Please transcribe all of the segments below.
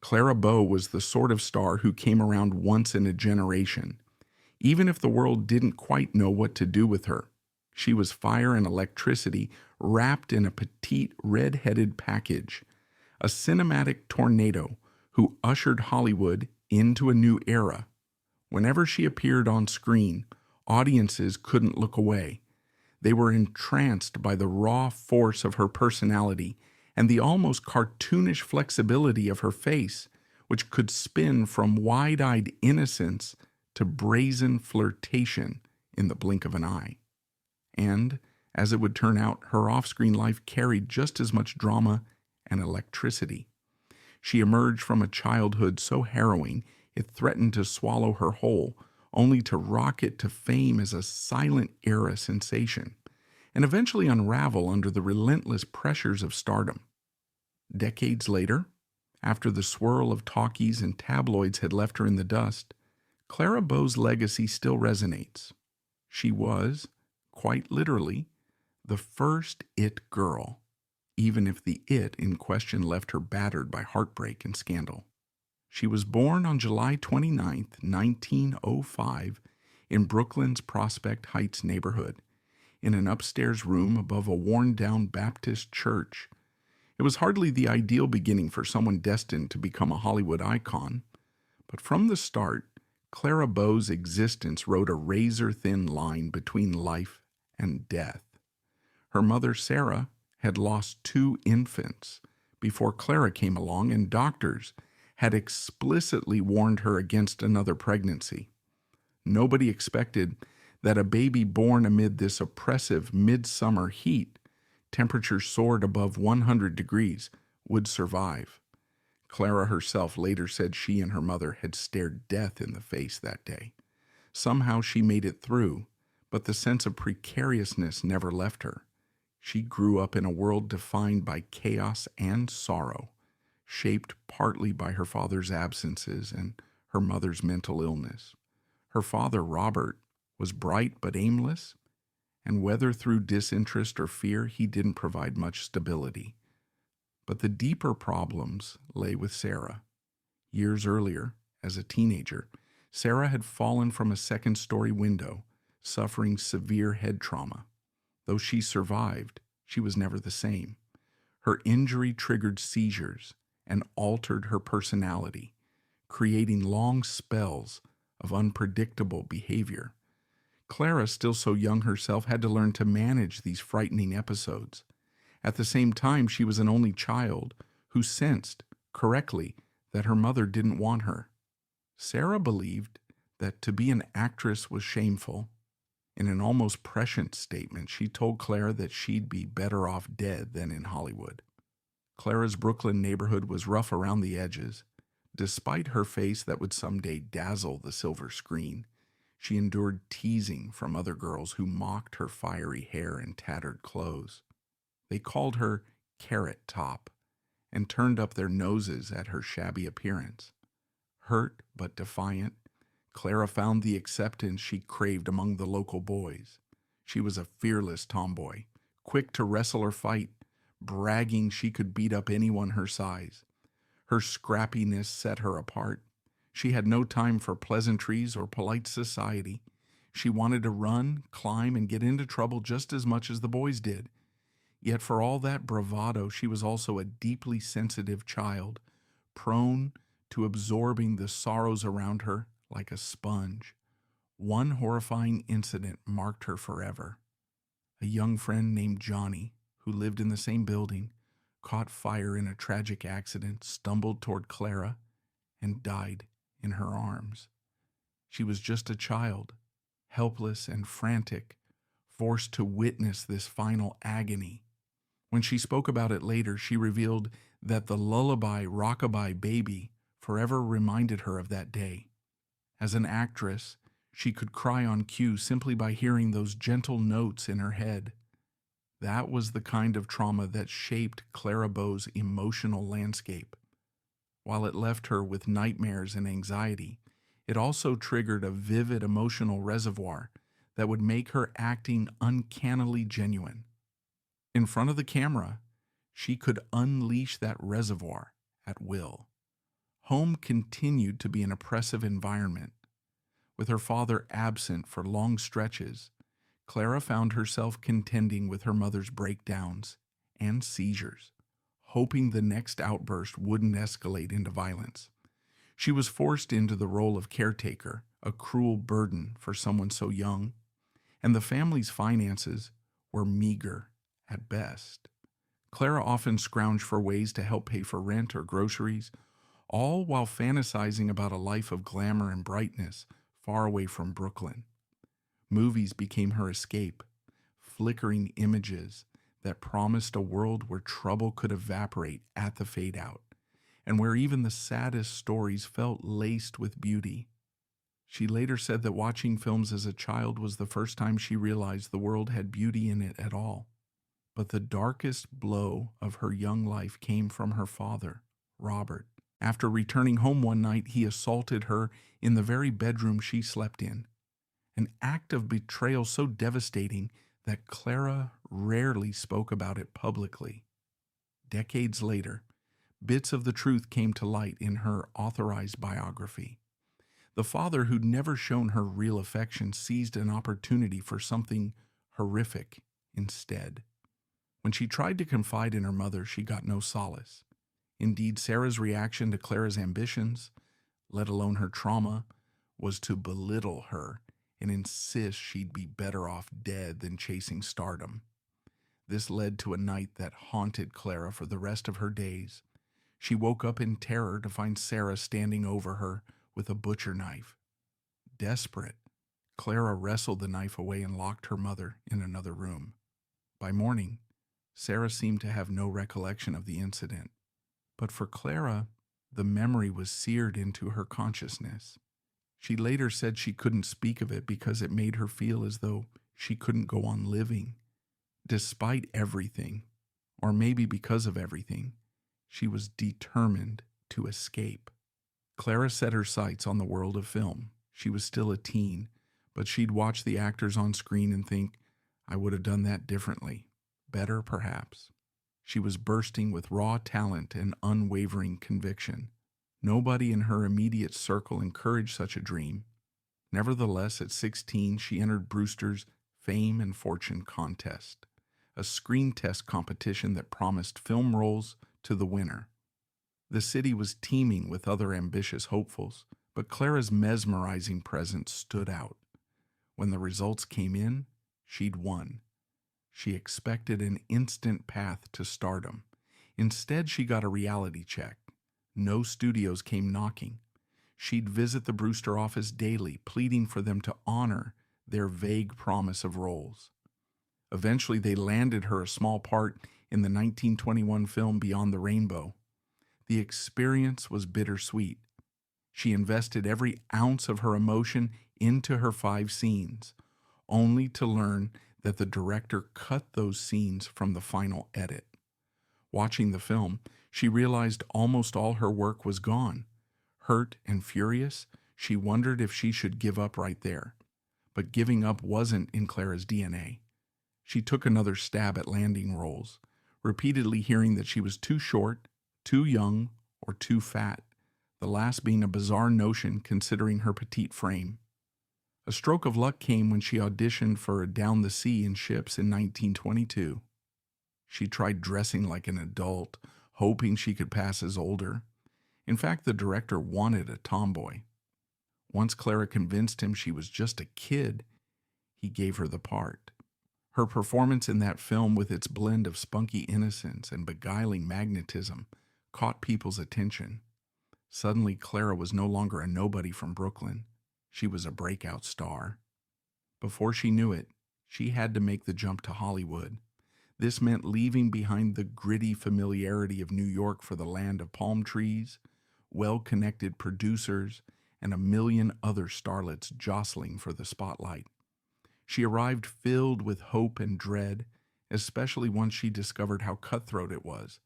Clara Bow was the sort of star who came around once in a generation, even if the world didn't quite know what to do with her. She was fire and electricity wrapped in a petite red-headed package, a cinematic tornado who ushered Hollywood into a new era. Whenever she appeared on screen, audiences couldn't look away. They were entranced by the raw force of her personality and the almost cartoonish flexibility of her face, which could spin from wide-eyed innocence to brazen flirtation in the blink of an eye. And, as it would turn out, her off-screen life carried just as much drama and electricity. She emerged from a childhood so harrowing it threatened to swallow her whole, only to rocket to fame as a silent era sensation, and eventually unravel under the relentless pressures of stardom. Decades later, after the swirl of talkies and tabloids had left her in the dust, Clara Bow's legacy still resonates. She was, quite literally, the first it girl, even if the it in question left her battered by heartbreak and scandal. She was born on July 29, 1905, in Brooklyn's Prospect Heights neighborhood, in an upstairs room above a worn-down Baptist church. It was hardly the ideal beginning for someone destined to become a Hollywood icon, but from the start, Clara Bow's existence rode a razor-thin line between life and death. Her mother, Sarah, had lost 2 infants before Clara came along, and doctors had explicitly warned her against another pregnancy. Nobody expected that a baby born amid this oppressive midsummer heat, temperatures soared above 100 degrees, would survive. Clara herself later said she and her mother had stared death in the face that day. Somehow she made it through, but the sense of precariousness never left her. She grew up in a world defined by chaos and sorrow, shaped partly by her father's absences and her mother's mental illness. Her father, Robert, was bright but aimless, and whether through disinterest or fear, he didn't provide much stability. But the deeper problems lay with Sarah. Years earlier, as a teenager, Sarah had fallen from a second-story window, suffering severe head trauma. Though she survived, she was never the same. Her injury triggered seizures and altered her personality, creating long spells of unpredictable behavior. Clara, still so young herself, had to learn to manage these frightening episodes. At the same time, she was an only child who sensed, correctly, that her mother didn't want her. Sarah believed that to be an actress was shameful. In an almost prescient statement, she told Clara that she'd be better off dead than in Hollywood. Clara's Brooklyn neighborhood was rough around the edges. Despite her face that would someday dazzle the silver screen, she endured teasing from other girls who mocked her fiery hair and tattered clothes. They called her Carrot Top and turned up their noses at her shabby appearance. Hurt but defiant, Clara found the acceptance she craved among the local boys. She was a fearless tomboy, quick to wrestle or fight, bragging she could beat up anyone her size. Her scrappiness set her apart. She had no time for pleasantries or polite society. She wanted to run, climb, and get into trouble just as much as the boys did. Yet for all that bravado, she was also a deeply sensitive child, prone to absorbing the sorrows around her like a sponge. One horrifying incident marked her forever. A young friend named Johnny, who lived in the same building, caught fire in a tragic accident, stumbled toward Clara, and died in her arms. She was just a child, helpless and frantic, forced to witness this final agony. When she spoke about it later, she revealed that the lullaby rockabye baby forever reminded her of that day. As an actress, she could cry on cue simply by hearing those gentle notes in her head. That was the kind of trauma that shaped Clara Bow's emotional landscape. While it left her with nightmares and anxiety, it also triggered a vivid emotional reservoir that would make her acting uncannily genuine. In front of the camera, she could unleash that reservoir at will. Home continued to be an oppressive environment. With her father absent for long stretches, Clara found herself contending with her mother's breakdowns and seizures, hoping the next outburst wouldn't escalate into violence. She was forced into the role of caretaker, a cruel burden for someone so young, and the family's finances were meager at best. Clara often scrounged for ways to help pay for rent or groceries, all while fantasizing about a life of glamour and brightness far away from Brooklyn. Movies became her escape, flickering images that promised a world where trouble could evaporate at the fade out, and where even the saddest stories felt laced with beauty. She later said that watching films as a child was the first time she realized the world had beauty in it at all. But the darkest blow of her young life came from her father, Robert. After returning home one night, he assaulted her in the very bedroom she slept in. An act of betrayal so devastating that Clara rarely spoke about it publicly. Decades later, bits of the truth came to light in her authorized biography. The father who'd never shown her real affection seized an opportunity for something horrific instead. When she tried to confide in her mother, she got no solace. Indeed, Sarah's reaction to Clara's ambitions, let alone her trauma, was to belittle her and insist she'd be better off dead than chasing stardom. This led to a night that haunted Clara for the rest of her days. She woke up in terror to find Sarah standing over her with a butcher knife. Desperate, Clara wrestled the knife away and locked her mother in another room. By morning, Sarah seemed to have no recollection of the incident. But for Clara, the memory was seared into her consciousness. She later said she couldn't speak of it because it made her feel as though she couldn't go on living. Despite everything, or maybe because of everything, she was determined to escape. Clara set her sights on the world of film. She was still a teen, but she'd watch the actors on screen and think, I would have done that differently. Better, perhaps. She was bursting with raw talent and unwavering conviction. Nobody in her immediate circle encouraged such a dream. Nevertheless, at 16, she entered Brewster's Fame and Fortune contest, a screen test competition that promised film roles to the winner. The city was teeming with other ambitious hopefuls, but Clara's mesmerizing presence stood out. When the results came in, she'd won. She expected an instant path to stardom. Instead, she got a reality check. No studios came knocking. She'd visit the Brewster office daily, pleading for them to honor their vague promise of roles. Eventually, they landed her a small part in the 1921 film Beyond the Rainbow. The experience was bittersweet. She invested every ounce of her emotion into her 5 scenes, only to learn that the director cut those scenes from the final edit. Watching the film, she realized almost all her work was gone. Hurt and furious, she wondered if she should give up right there. But giving up wasn't in Clara's DNA. She took another stab at landing roles, repeatedly hearing that she was too short, too young, or too fat, the last being a bizarre notion considering her petite frame. A stroke of luck came when she auditioned for Down the Sea in Ships in 1922. She tried dressing like an adult, hoping she could pass as older. In fact, the director wanted a tomboy. Once Clara convinced him she was just a kid, he gave her the part. Her performance in that film, with its blend of spunky innocence and beguiling magnetism, caught people's attention. Suddenly, Clara was no longer a nobody from Brooklyn. She was a breakout star. Before she knew it, she had to make the jump to Hollywood. This meant leaving behind the gritty familiarity of New York for the land of palm trees, well-connected producers, and a million other starlets jostling for the spotlight. She arrived filled with hope and dread, especially once she discovered how cutthroat it was.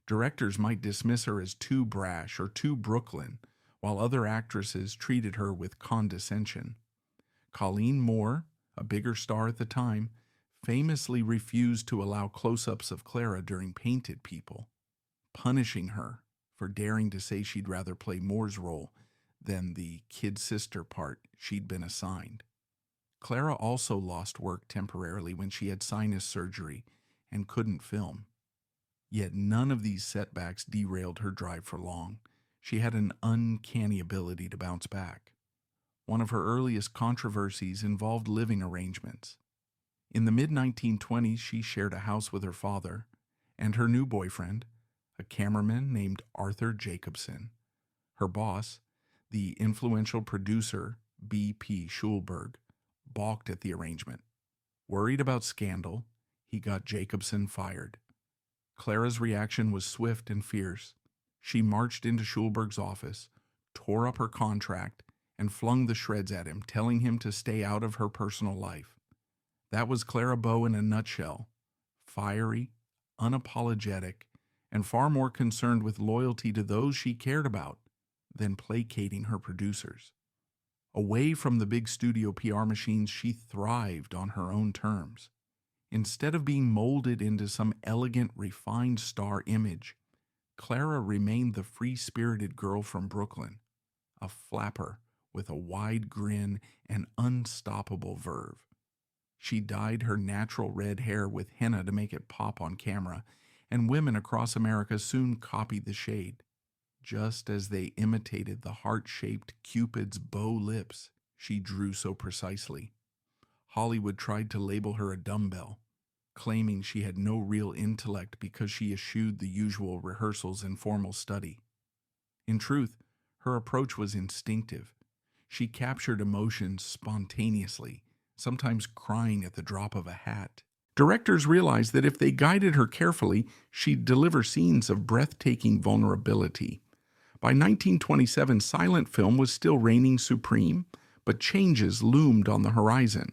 Directors might dismiss her as too brash or too Brooklyn, while other actresses treated her with condescension. Colleen Moore, a bigger star at the time, famously refused to allow close-ups of Clara during Painted People, punishing her for daring to say she'd rather play Moore's role than the kid sister part she'd been assigned. Clara also lost work temporarily when she had sinus surgery and couldn't film. Yet none of these setbacks derailed her drive for long. She had an uncanny ability to bounce back. One of her earliest controversies involved living arrangements. In the mid-1920s, she shared a house with her father and her new boyfriend, a cameraman named Arthur Jacobson. Her boss, the influential producer B.P. Schulberg, balked at the arrangement. Worried about scandal, he got Jacobson fired. Clara's reaction was swift and fierce. She marched into Schulberg's office, tore up her contract, and flung the shreds at him, telling him to stay out of her personal life. That was Clara Bow in a nutshell. Fiery, unapologetic, and far more concerned with loyalty to those she cared about than placating her producers. Away from the big studio PR machines, she thrived on her own terms. Instead of being molded into some elegant, refined star image, Clara remained the free-spirited girl from Brooklyn, a flapper with a wide grin and unstoppable verve. She dyed her natural red hair with henna to make it pop on camera, and women across America soon copied the shade, just as they imitated the heart-shaped Cupid's bow lips she drew so precisely. Hollywood tried to label her a dumbbell, claiming she had no real intellect because she eschewed the usual rehearsals and formal study. In truth, her approach was instinctive. She captured emotions spontaneously, sometimes crying at the drop of a hat. Directors realized that if they guided her carefully, she'd deliver scenes of breathtaking vulnerability. By 1927, silent film was still reigning supreme, but changes loomed on the horizon.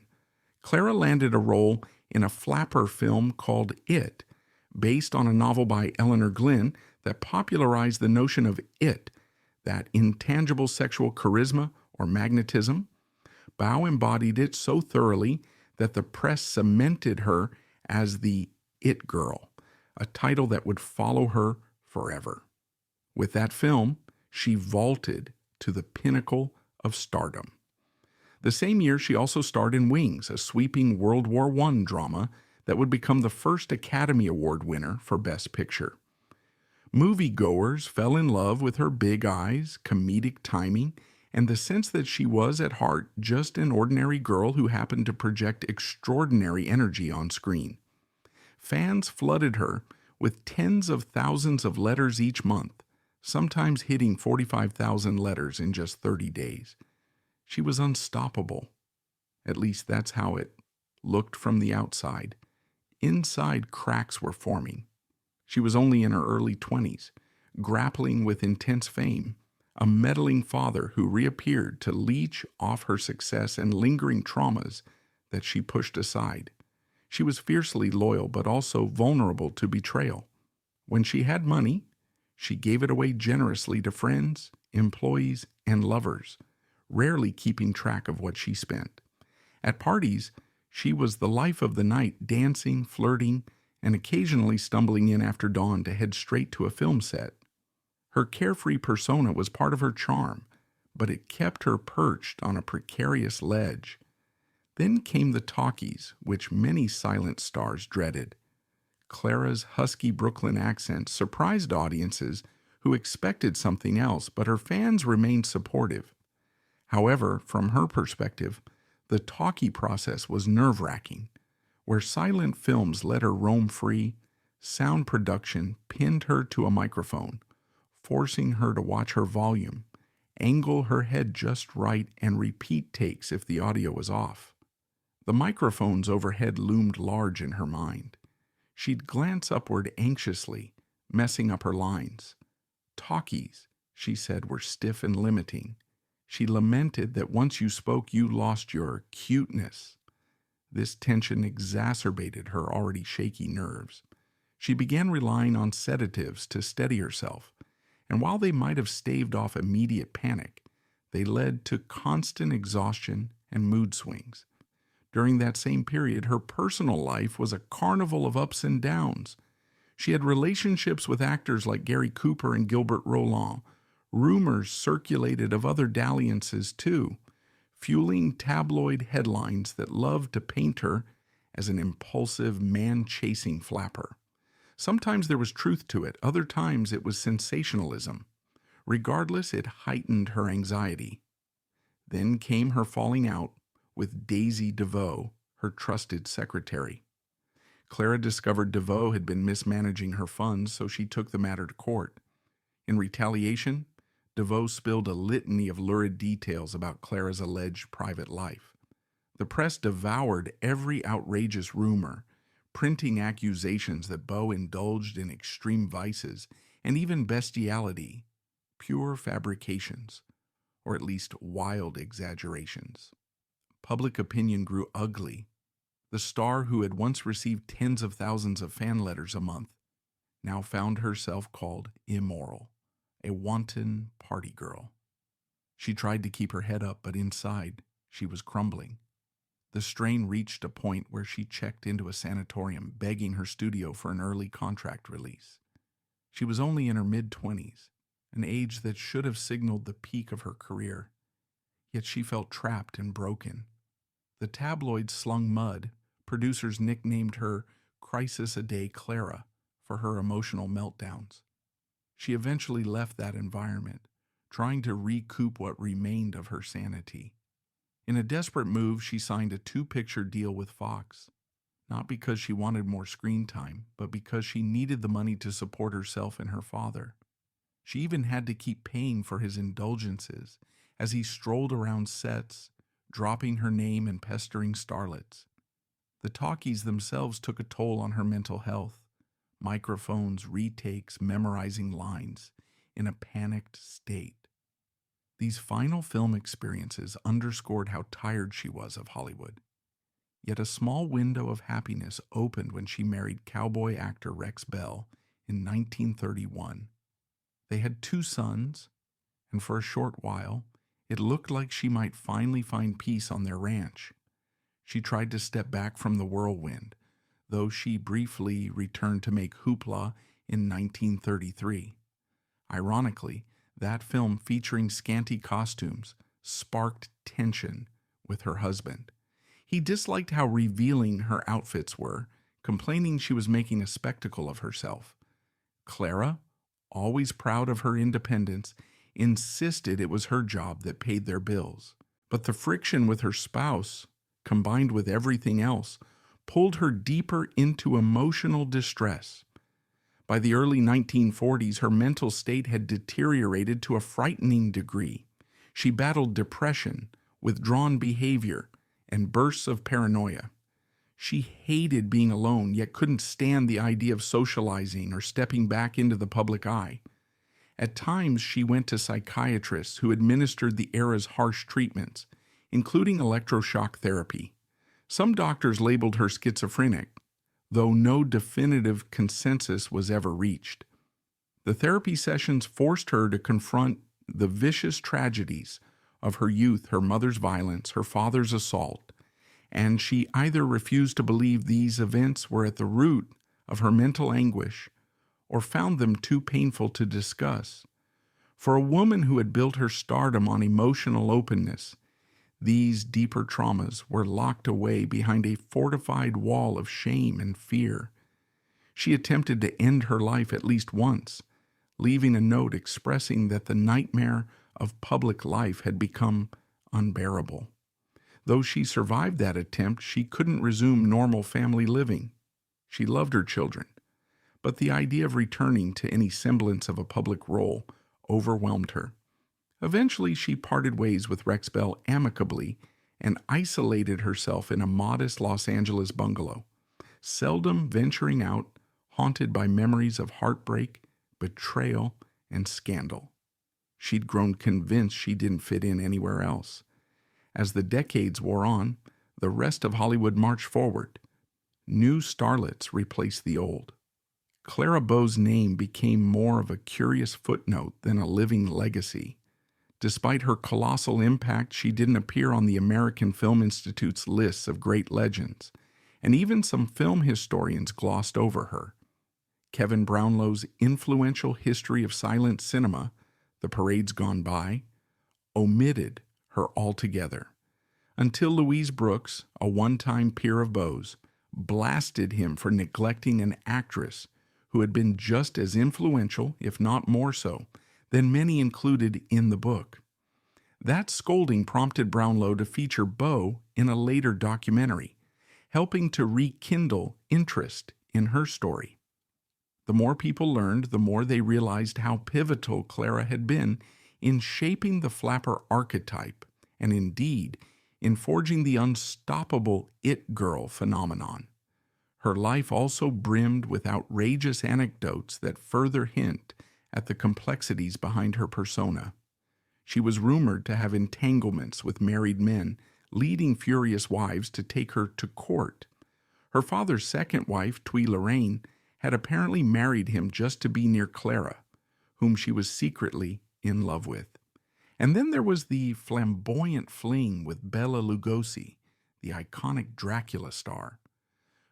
Clara landed a role in a flapper film called It, based on a novel by Eleanor Glynn that popularized the notion of it, that intangible sexual charisma or magnetism. Bow embodied it so thoroughly that the press cemented her as the It Girl, a title that would follow her forever. With that film, she vaulted to the pinnacle of stardom. The same year, she also starred in Wings, a sweeping World War I drama that would become the first Academy Award winner for Best Picture. Moviegoers fell in love with her big eyes, comedic timing, and the sense that she was, at heart, just an ordinary girl who happened to project extraordinary energy on screen. Fans flooded her with tens of thousands of letters each month, sometimes hitting 45,000 letters in just 30 days. She was unstoppable. At least that's how it looked from the outside. Inside, cracks were forming. She was only in her early 20s, grappling with intense fame, a meddling father who reappeared to leech off her success and lingering traumas that she pushed aside. She was fiercely loyal, but also vulnerable to betrayal. When she had money, she gave it away generously to friends, employees, and lovers, rarely keeping track of what she spent. At parties, she was the life of the night, dancing, flirting, and occasionally stumbling in after dawn to head straight to a film set. Her carefree persona was part of her charm, but it kept her perched on a precarious ledge. Then came the talkies, which many silent stars dreaded. Clara's husky Brooklyn accent surprised audiences who expected something else, but her fans remained supportive. However, from her perspective, the talkie process was nerve-wracking. Where silent films let her roam free, sound production pinned her to a microphone, forcing her to watch her volume, angle her head just right, and repeat takes if the audio was off. The microphones overhead loomed large in her mind. She'd glance upward anxiously, messing up her lines. Talkies, she said, were stiff and limiting. She lamented that once you spoke, you lost your cuteness. This tension exacerbated her already shaky nerves. She began relying on sedatives to steady herself, and while they might have staved off immediate panic, they led to constant exhaustion and mood swings. During that same period, her personal life was a carnival of ups and downs. She had relationships with actors like Gary Cooper and Gilbert Roland. Rumors circulated of other dalliances, too, fueling tabloid headlines that loved to paint her as an impulsive, man-chasing flapper. Sometimes there was truth to it, other times it was sensationalism. Regardless, it heightened her anxiety. Then came her falling out with Daisy DeVoe, her trusted secretary. Clara discovered DeVoe had been mismanaging her funds, so she took the matter to court. In retaliation, DeVoe spilled a litany of lurid details about Clara's alleged private life. The press devoured every outrageous rumor, printing accusations that Bow indulged in extreme vices and even bestiality, pure fabrications, or at least wild exaggerations. Public opinion grew ugly. The star, who had once received tens of thousands of fan letters a month, now found herself called immoral, a wanton party girl. She tried to keep her head up, but inside she was crumbling. The strain reached a point where she checked into a sanatorium, begging her studio for an early contract release. She was only in her mid-20s, an age that should have signaled the peak of her career. Yet she felt trapped and broken. The tabloids slung mud. Producers nicknamed her Crisis-a-Day Clara for her emotional meltdowns. She eventually left that environment, trying to recoup what remained of her sanity. In a desperate move, she signed a 2-picture deal with Fox, not because she wanted more screen time, but because she needed the money to support herself and her father. She even had to keep paying for his indulgences as he strolled around sets, dropping her name and pestering starlets. The talkies themselves took a toll on her mental health. Microphones, retakes, memorizing lines, in a panicked state. These final film experiences underscored how tired she was of Hollywood. Yet a small window of happiness opened when she married cowboy actor Rex Bell in 1931. They had 2 sons, and for a short while, it looked like she might finally find peace on their ranch. She tried to step back from the whirlwind, though she briefly returned to make Hoopla in 1933. Ironically, that film, featuring scanty costumes, sparked tension with her husband. He disliked how revealing her outfits were, complaining she was making a spectacle of herself. Clara, always proud of her independence, insisted it was her job that paid their bills. But the friction with her spouse, combined with everything else, pulled her deeper into emotional distress. By the early 1940s, her mental state had deteriorated to a frightening degree. She battled depression, withdrawn behavior, and bursts of paranoia. She hated being alone, yet couldn't stand the idea of socializing or stepping back into the public eye. At times, she went to psychiatrists who administered the era's harsh treatments, including electroshock therapy. Some doctors labeled her schizophrenic, though no definitive consensus was ever reached. The therapy sessions forced her to confront the vicious tragedies of her youth, her mother's violence, her father's assault, and she either refused to believe these events were at the root of her mental anguish or found them too painful to discuss. For a woman who had built her stardom on emotional openness, these deeper traumas were locked away behind a fortified wall of shame and fear. She attempted to end her life at least once, leaving a note expressing that the nightmare of public life had become unbearable. Though she survived that attempt, she couldn't resume normal family living. She loved her children, but the idea of returning to any semblance of a public role overwhelmed her. Eventually, she parted ways with Rex Bell amicably and isolated herself in a modest Los Angeles bungalow, seldom venturing out, haunted by memories of heartbreak, betrayal, and scandal. She'd grown convinced she didn't fit in anywhere else. As the decades wore on, the rest of Hollywood marched forward. New starlets replaced the old. Clara Bow's name became more of a curious footnote than a living legacy. Despite her colossal impact, she didn't appear on the American Film Institute's lists of great legends, and even some film historians glossed over her. Kevin Brownlow's influential history of silent cinema, The Parade's Gone By, omitted her altogether, until Louise Brooks, a one-time peer of Bow's, blasted him for neglecting an actress who had been just as influential, if not more so, than many included in the book. That scolding prompted Brownlow to feature Bow in a later documentary, helping to rekindle interest in her story. The more people learned, the more they realized how pivotal Clara had been in shaping the flapper archetype, and indeed, in forging the unstoppable it girl phenomenon. Her life also brimmed with outrageous anecdotes that further hint at the complexities behind her persona. She was rumored to have entanglements with married men, leading furious wives to take her to court. Her father's second wife, Twee Lorraine, had apparently married him just to be near Clara, whom she was secretly in love with. And then there was the flamboyant fling with Bela Lugosi, the iconic Dracula star.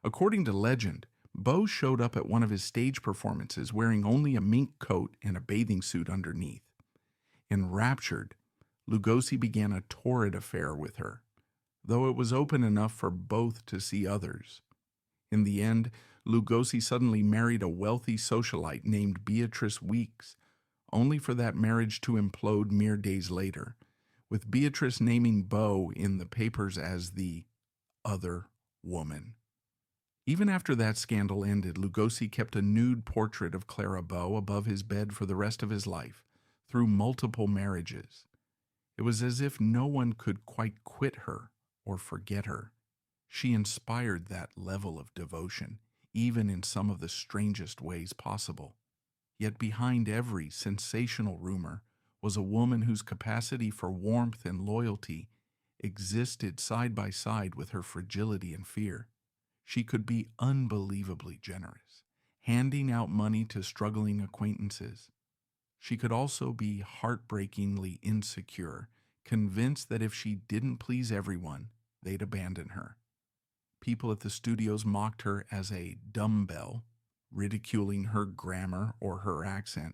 According to legend, Bow showed up at one of his stage performances wearing only a mink coat and a bathing suit underneath. Enraptured, Lugosi began a torrid affair with her, though it was open enough for both to see others. In the end, Lugosi suddenly married a wealthy socialite named Beatrice Weeks, only for that marriage to implode mere days later, with Beatrice naming Bow in the papers as the other woman. Even after that scandal ended, Lugosi kept a nude portrait of Clara Bow above his bed for the rest of his life, through multiple marriages. It was as if no one could quite quit her or forget her. She inspired that level of devotion, even in some of the strangest ways possible. Yet behind every sensational rumor was a woman whose capacity for warmth and loyalty existed side by side with her fragility and fear. She could be unbelievably generous, handing out money to struggling acquaintances. She could also be heartbreakingly insecure, convinced that if she didn't please everyone, they'd abandon her. People at the studios mocked her as a dumbbell, ridiculing her grammar or her accent,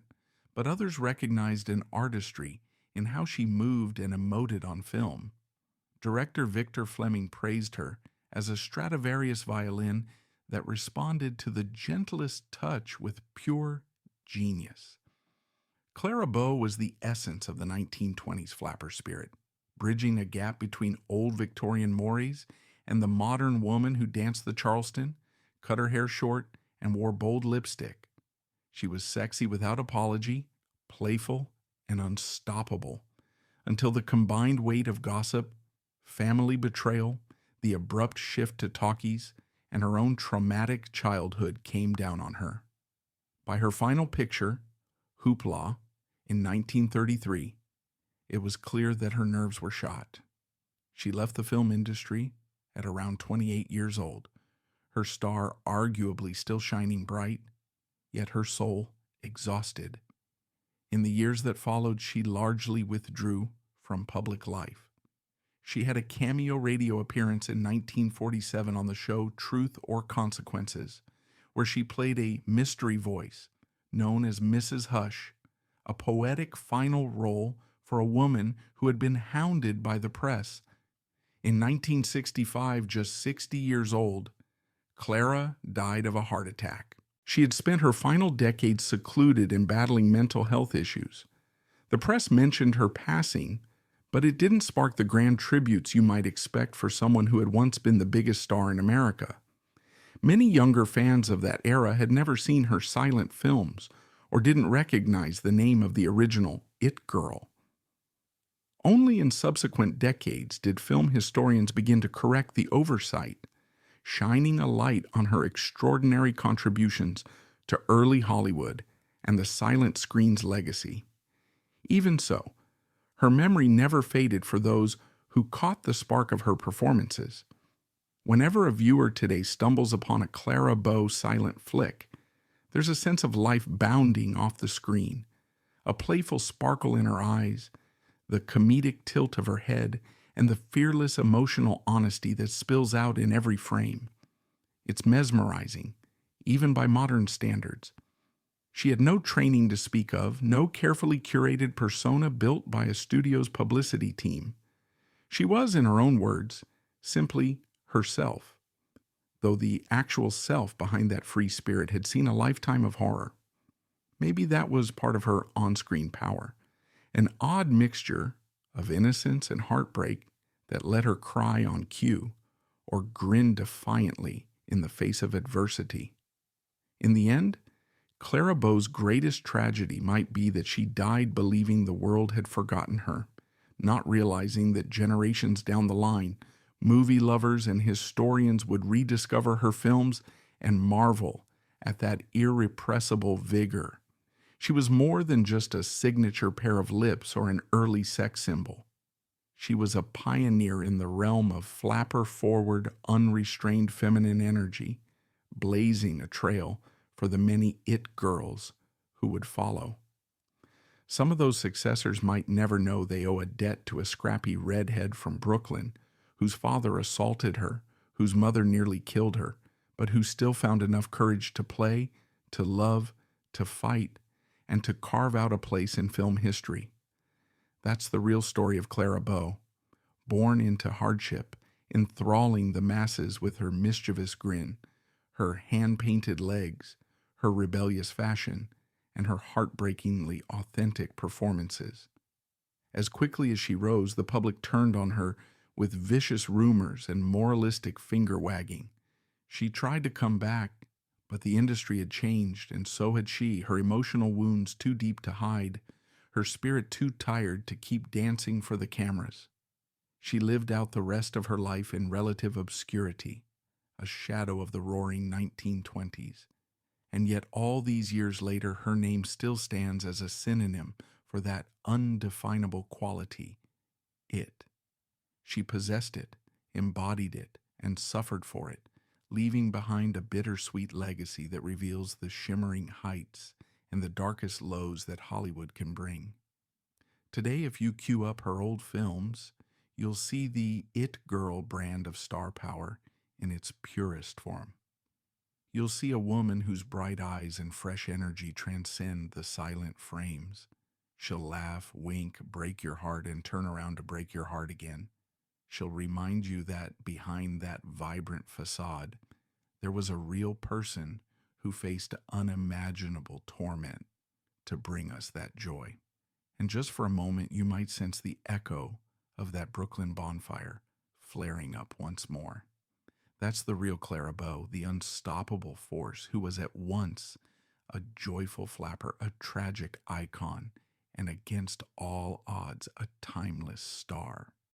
but others recognized an artistry in how she moved and emoted on film. Director Victor Fleming praised her as a Stradivarius violin that responded to the gentlest touch with pure genius. Clara Bow was the essence of the 1920s flapper spirit, bridging a gap between old Victorian mores and the modern woman who danced the Charleston, cut her hair short, and wore bold lipstick. She was sexy without apology, playful, and unstoppable, until the combined weight of gossip, family betrayal, the abrupt shift to talkies, and her own traumatic childhood came down on her. By her final picture, Hoopla, in 1933, it was clear that her nerves were shot. She left the film industry at around 28 years old, her star arguably still shining bright, yet her soul exhausted. In the years that followed, she largely withdrew from public life. She had a cameo radio appearance in 1947 on the show Truth or Consequences, where she played a mystery voice known as Mrs. Hush, a poetic final role for a woman who had been hounded by the press. In 1965, just 60 years old, Clara died of a heart attack. She had spent her final decades secluded and battling mental health issues. The press mentioned her passing, but it didn't spark the grand tributes you might expect for someone who had once been the biggest star in America. Many younger fans of that era had never seen her silent films or didn't recognize the name of the original It Girl. Only in subsequent decades did film historians begin to correct the oversight, shining a light on her extraordinary contributions to early Hollywood and the silent screen's legacy. Even so, her memory never faded for those who caught the spark of her performances. Whenever a viewer today stumbles upon a Clara Bow silent flick, there's a sense of life bounding off the screen, a playful sparkle in her eyes, the comedic tilt of her head, and the fearless emotional honesty that spills out in every frame. It's mesmerizing, even by modern standards. She had no training to speak of, no carefully curated persona built by a studio's publicity team. She was, in her own words, simply herself, though the actual self behind that free spirit had seen a lifetime of horror. Maybe that was part of her on-screen power, an odd mixture of innocence and heartbreak that let her cry on cue or grin defiantly in the face of adversity. In the end, Clara Bow's greatest tragedy might be that she died believing the world had forgotten her, not realizing that generations down the line, movie lovers and historians would rediscover her films and marvel at that irrepressible vigor. She was more than just a signature pair of lips or an early sex symbol. She was a pioneer in the realm of flapper-forward, unrestrained feminine energy, blazing a trail for the many it girls who would follow. Some of those successors might never know they owe a debt to a scrappy redhead from Brooklyn, whose father assaulted her, whose mother nearly killed her, but who still found enough courage to play, to love, to fight, and to carve out a place in film history. That's the real story of Clara Bow, born into hardship, enthralling the masses with her mischievous grin, her hand-painted legs, her rebellious fashion, and her heartbreakingly authentic performances. As quickly as she rose, the public turned on her with vicious rumors and moralistic finger-wagging. She tried to come back, but the industry had changed, and so had she, her emotional wounds too deep to hide, her spirit too tired to keep dancing for the cameras. She lived out the rest of her life in relative obscurity, a shadow of the roaring 1920s. And yet all these years later, her name still stands as a synonym for that undefinable quality, it. She possessed it, embodied it, and suffered for it, leaving behind a bittersweet legacy that reveals the shimmering heights and the darkest lows that Hollywood can bring. Today, if you queue up her old films, you'll see the It Girl brand of star power in its purest form. You'll see a woman whose bright eyes and fresh energy transcend the silent frames. She'll laugh, wink, break your heart, and turn around to break your heart again. She'll remind you that behind that vibrant facade, there was a real person who faced unimaginable torment to bring us that joy. And just for a moment, you might sense the echo of that Brooklyn bonfire flaring up once more. That's the real Clara Bow, the unstoppable force who was at once a joyful flapper, a tragic icon, and against all odds, a timeless star.